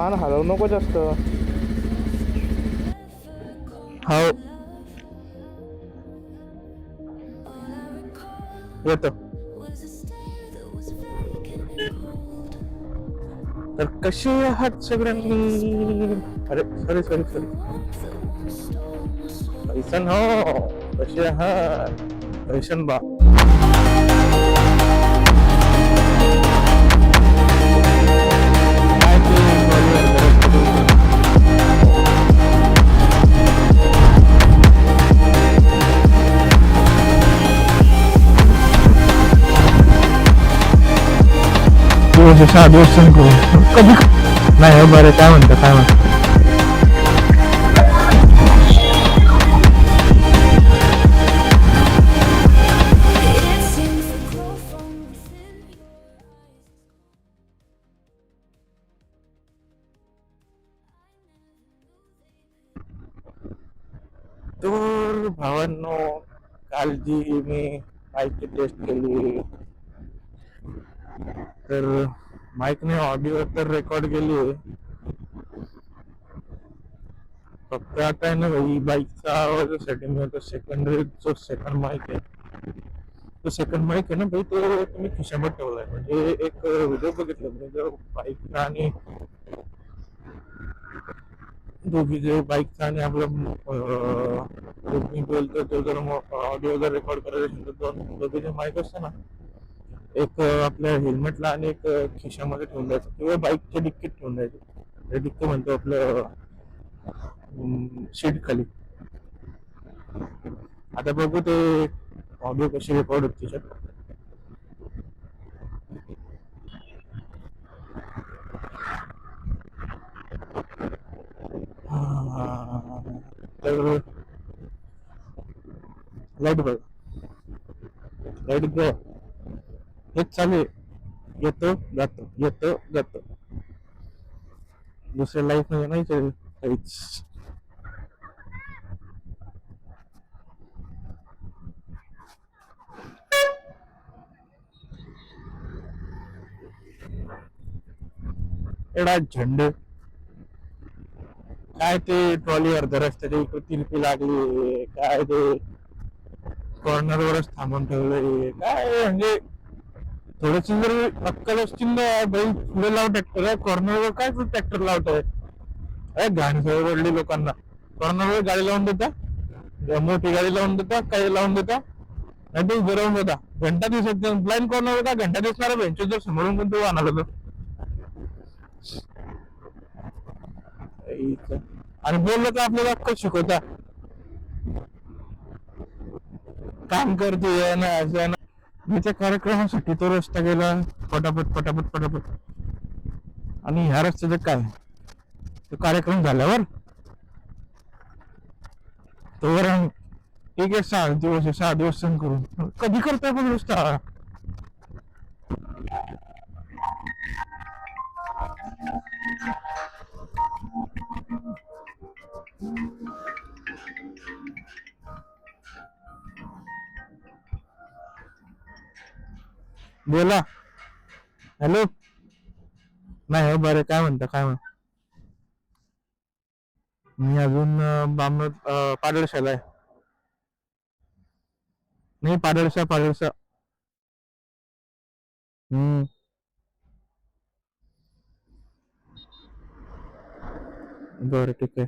मान हलवू नको जास्त. हो येतो. तर कसे आहात सगळ्यांनी? अरे सॉरी सॉरी सॉरी, कैसन हो, कसे आहात कैसन बा. काय ते ट्रॉलीवर गरज दिवस 6 दिवस सण करू कधी नाही हो. बरं काय म्हणतं काय म्हणतं. तर भावांनो, काल जी मी माईकची टेस्ट केली, तर माईकने ऑडिओ तर रेकॉर्ड केली. फक्त आता आहे ना भाई, बाईकचा आवाज सेटिंग होतो. सेकंडरी जो सेकंड माईक आहे, तो सेकंड माईक आहे ना भाई, तो तुम्ही खिशामध्ये ठेवलाय. म्हणजे एक व्हिडिओ बघितला मी, जो बाईकचा आणि दोघी जे बाईकचा आणि आपलं दोघी बोलतो तो जर ऑडिओ जर रेकॉर्ड करायचं असेल तर दोघे जे माईक असतं ना, एक आपल्या हेल्मेटला आणि एक खिशामध्ये ठेवून द्यायचं किंवा बाईकच्या डिक्कीत ठेवून द्यायचं. डिक्की म्हणतो आपलं सीट खाली. आता बघू ते ऑडिओ कशी रेकॉर्ड होत त्याच्यात. तर लाईट बघ, लाईट ग, हेच चालू आहे. येतो जातो येतो जातो, दुसऱ्या लाईफ मध्ये नाही काहीच. एवढा झंड काय ते ट्रॉली अर्ध्या रस्त्याच्या इकडे तिरपी लागली, काय ते कॉर्नर वरच थांबून ठेवलंय. काय म्हणजे थोडस जर अक्कल असतील ना भाई, पुढे लाव ट्रॅक्टर. कॉर्नरवर काय तू ट्रॅक्टर लावतोय? अरे घाण सवय पडली लोकांना. कॉर्नरवर गाडी लावून देता, मोठी गाडी लावून देता, काही लावून देता, नाही तू उभं राहून देता. घंटा दिसत ब्लाइंड कॉर्नर का घंटा दिसणारा बेंच जर समोरून पण तू आणाला तर. आणि बोललं तर आपल्याला अक्कल शिकवता. काम करते ना असं ना. मी त्या कार्यक्रमासाठी तो रस्ता गेला पटापट पटापट पटापट. आणि ह्या रस्त्याचं काय, तो कार्यक्रम झाल्यावर तो ठीक आहे 6 दिवस सण करून कधी करताय पण रस्ता. बोला. हॅलो. नाही हो. बरं काय म्हणता काय म्हणता. मी अजून पाडळशाला आहे. नाही पाडळशा पाडळशा. बरं ठीक आहे.